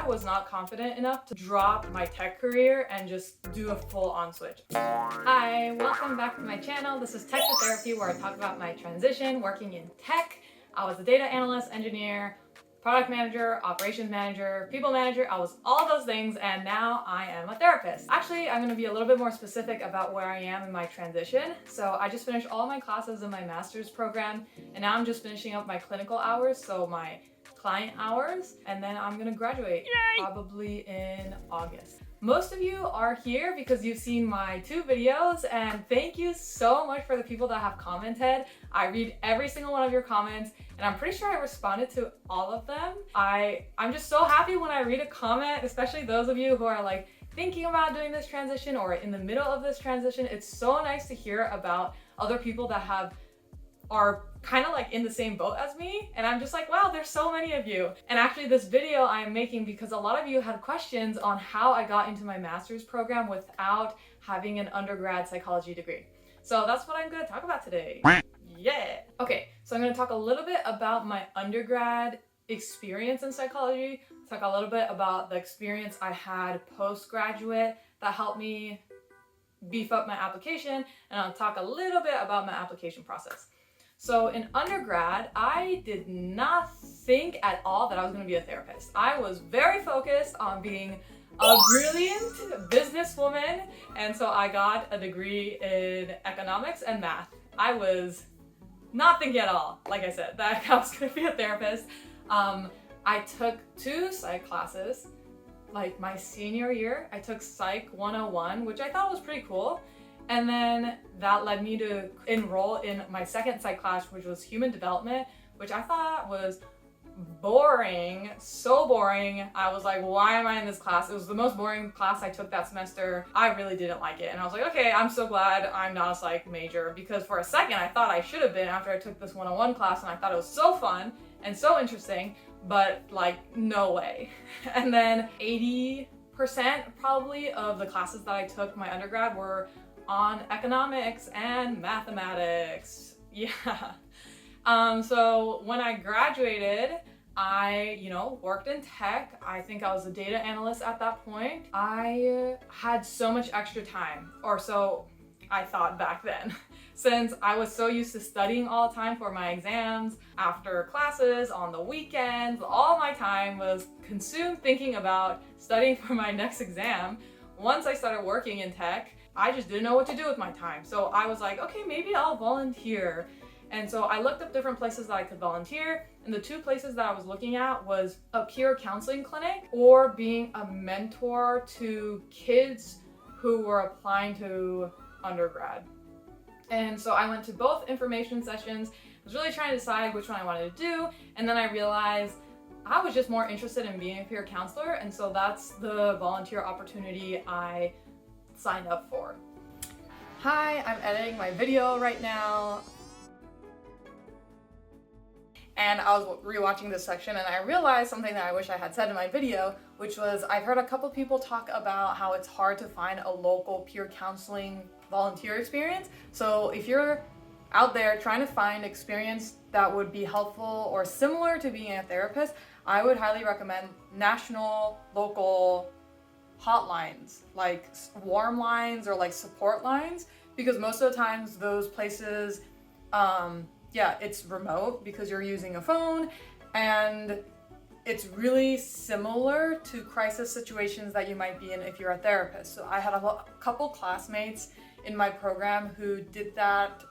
I was not confident enough to drop my tech career and just do a full-on switch. Hi, welcome back to my channel. This is Tech to Therapy, where I talk about my transition working in tech. I was a data analyst, engineer, product manager, operations manager, people manager. I was all those things, and now I am a therapist. Actually, I'm gonna be a little bit more specific about where I am in my transition. So I just finished all my classes in my master's program, and now I'm just finishing up my clinical hours, so my client hours, and then I'm gonna graduate. Yay! Probably in August. Most of you are here because you've seen my 2 videos, and thank you so much for the people that have commented. I read every single one of your comments, and I'm pretty sure I responded to all of them. I'm just so happy when I read a comment, especially those of you who are like thinking about doing this transition or in the middle of this transition. It's so nice to hear about other people that are kind of like in the same boat as me, and I'm just like, wow, there's so many of you. And actually this video I am making because a lot of you had questions on how I got into my master's program without having an undergrad psychology degree. So that's what I'm going to talk about today. Yeah. Okay, so I'm going to talk a little bit about my undergrad experience in psychology, talk a little bit about the experience I had postgraduate that helped me beef up my application, and I'll talk a little bit about my application process. So in undergrad, I did not think at all that I was going to be a therapist. I was very focused on being a brilliant businesswoman, and so I got a degree in economics and math. I was not thinking at all, like I said, that I was going to be a therapist. I took 2 psych classes. Like my senior year, I took Psych 101, which I thought was pretty cool. And then that led me to enroll in my second psych class, which was human development, which I thought was boring, so boring. I was like, why am I in this class? It was the most boring class I took that semester. I really didn't like it. And I was like, okay, I'm so glad I'm not a psych major, because for a second I thought I should have been after I took this 101 class, and I thought it was so fun and so interesting, but like, no way. And then 80% probably of the classes that I took my undergrad were on economics and mathematics. Yeah. So when I graduated, I, worked in tech. I think I was a data analyst at that point. I had so much extra time, or so I thought back then, since I was so used to studying all the time for my exams, after classes, on the weekends. All my time was consumed thinking about studying for my next exam. Once I started working in tech, I just didn't know what to do with my time. So I was like, okay, maybe I'll volunteer. And so I looked up different places that I could volunteer, and the 2 places that I was looking at was a peer counseling clinic or being a mentor to kids who were applying to undergrad. And so I went to both information sessions. I was really trying to decide which one I wanted to do, and then I realized I was just more interested in being a peer counselor, and so that's the volunteer opportunity I signed up for. Hi, I'm editing my video right now, and I was rewatching this section, and I realized something that I wish I had said in my video, which was I've heard a couple people talk about how it's hard to find a local peer counseling volunteer experience. So if you're out there trying to find experience that would be helpful or similar to being a therapist, I would highly recommend national, local hotlines, like warm lines or like support lines, because most of the times those places, it's remote because you're using a phone, and it's really similar to crisis situations that you might be in if you're a therapist. So I had a couple classmates in my program who did that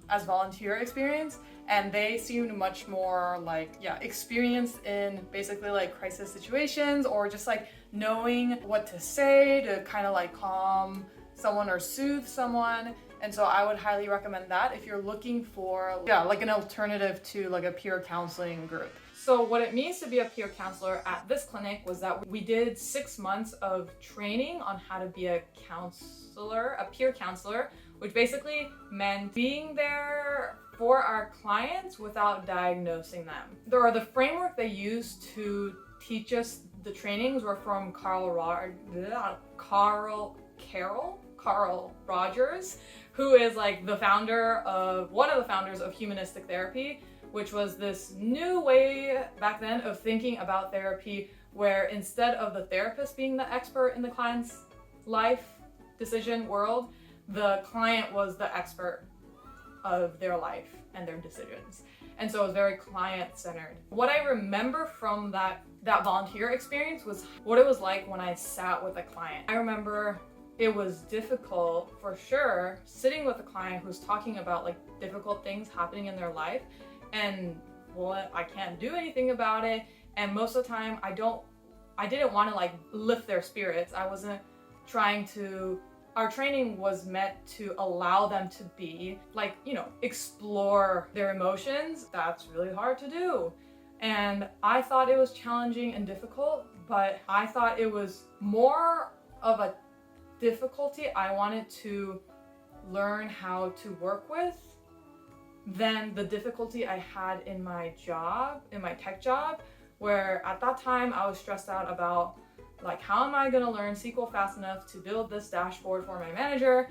as volunteer experience, and they seemed much more like, experienced in basically like crisis situations, or just like knowing what to say to kind of like calm someone or soothe someone. And so I would highly recommend that if you're looking for like an alternative to like a peer counseling group. So what it means to be a peer counselor at this clinic was that we did 6 months of training on how to be a peer counselor, which basically meant being there for our clients without diagnosing them. The framework they used to teach us the trainings were from Carl Rogers, who is like one of the founders of humanistic therapy, which was this new way back then of thinking about therapy where instead of the therapist being the expert in the client's life decision world, the client was the expert of their life and their decisions. And so it was very client-centered. What I remember from that volunteer experience was what it was like when I sat with a client. I remember it was difficult for sure sitting with a client who's talking about like difficult things happening in their life, and well, I can't do anything about it. And most of the time I didn't want to like lift their spirits. I wasn't trying to. Our training was meant to allow them to be like, explore their emotions. That's really hard to do. And I thought it was challenging and difficult, but I thought it was more of a difficulty I wanted to learn how to work with than the difficulty I had in my job, in my tech job, where at that time I was stressed out about like, how am I gonna learn SQL fast enough to build this dashboard for my manager?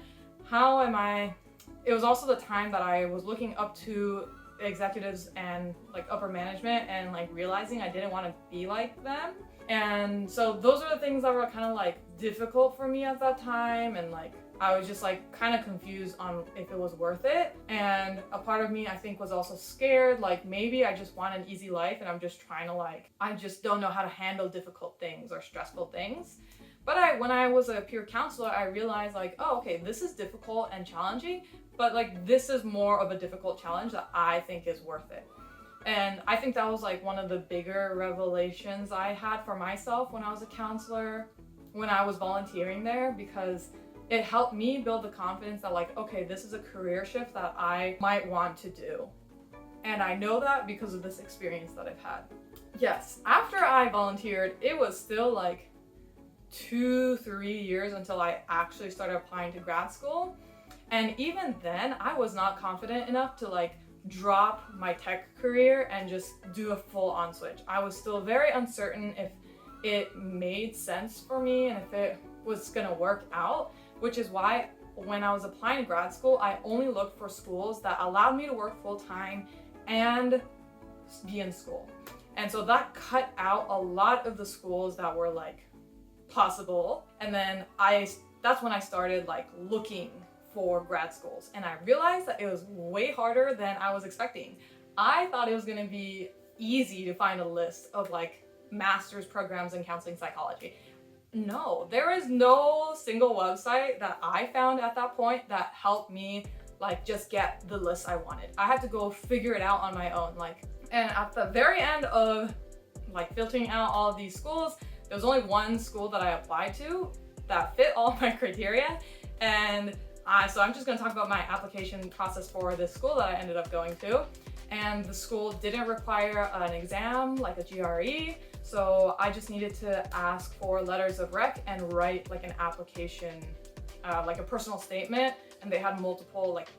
It was also the time that I was looking up to executives and like upper management and like realizing I didn't want to be like them. And so those are the things that were kind of like difficult for me at that time, and like I was just like kind of confused on if it was worth it. And a part of me I think was also scared, like maybe I just want an easy life and I'm just trying to I just don't know how to handle difficult things or stressful things. But when I was a peer counselor, I realized like, oh, okay, this is difficult and challenging, but like this is more of a difficult challenge that I think is worth it. And I think that was like one of the bigger revelations I had for myself when I was a counselor, when I was volunteering there, because it helped me build the confidence that like, okay, this is a career shift that I might want to do. And I know that because of this experience that I've had. Yes, after I volunteered, it was still like 2-3 years until I actually started applying to grad school. And even then, I was not confident enough to like drop my tech career and just do a full-on switch. I was still very uncertain if it made sense for me and if it was gonna work out, which is why when I was applying to grad school, I only looked for schools that allowed me to work full-time and be in school. And so that cut out a lot of the schools that were like possible. And then that's when I started like looking for grad schools, and I realized that it was way harder than I was expecting. I thought it was going to be easy to find a list of like master's programs in counseling psychology. No, there is no single website that I found at that point that helped me like just get the list I wanted. I had to go figure it out on my own. And at the very end of like filtering out all of these schools, there was only one school that I applied to that fit all my criteria. And so I'm just going to talk about my application process for this school that I ended up going to. And the school didn't require an exam like a GRE, so I just needed to ask for letters of rec and write like an application, like a personal statement, and they had multiple like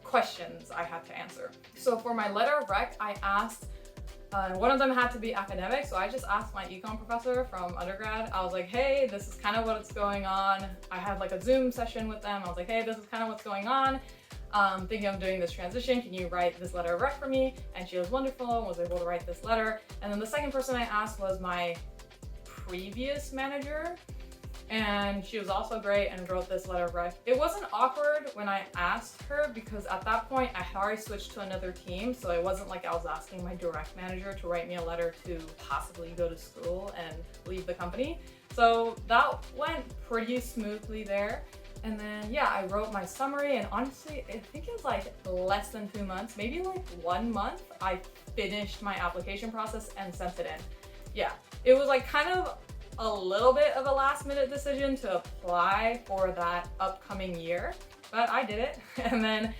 questions I had to answer. So for my letter of rec, I asked, one of them had to be academic, so I just asked my econ professor from undergrad. I was like, hey, this is kind of what's going on. I had like a Zoom session with them. I was like, hey, this is kind of what's going on. Thinking of doing this transition. Can you write this letter of rec for me? And she was wonderful and was able to write this letter. And then the second person I asked was my previous manager, and she was also great and wrote this letter of rec. It wasn't awkward when I asked her because at that point I had already switched to another team, so it wasn't like I was asking my direct manager to write me a letter to possibly go to school and leave the company. So that went pretty smoothly there. And then yeah, I wrote my summary, and honestly, I think it was like less than 2 months, maybe like 1 month, I finished my application process and sent it in. Yeah, it was like kind of a little bit of a last minute decision to apply for that upcoming year, but I did it. And then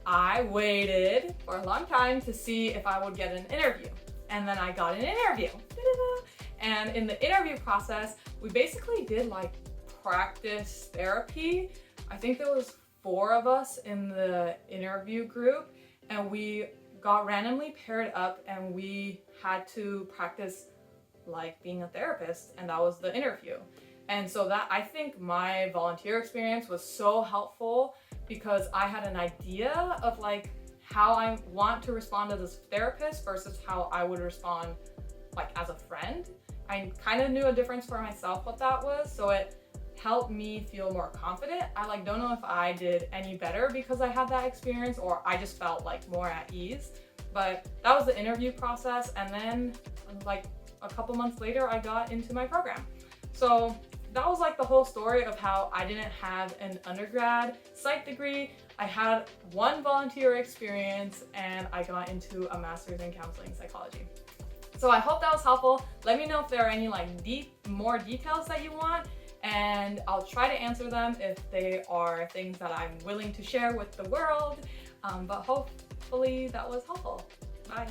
I waited for a long time to see if I would get an interview. And then I got an interview. And in the interview process, we basically did like practice therapy. I think there was 4 of us in the interview group, and we got randomly paired up and we had to practice like being a therapist, and that was the interview. And so that, I think my volunteer experience was so helpful because I had an idea of like how I want to respond as a therapist versus how I would respond like as a friend. I kind of knew a difference for myself what that was, so it helped me feel more confident. I don't know if I did any better because I had that experience, or I just felt more at ease. But that was the interview process, and then a couple months later I got into my program. So that was the whole story of how I didn't have an undergrad psych degree. I had one volunteer experience and I got into a master's in counseling psychology. So I hope that was helpful. Let me know if there are any more details that you want, and I'll try to answer them if they are things that I'm willing to share with the world. But hopefully that was helpful. Bye.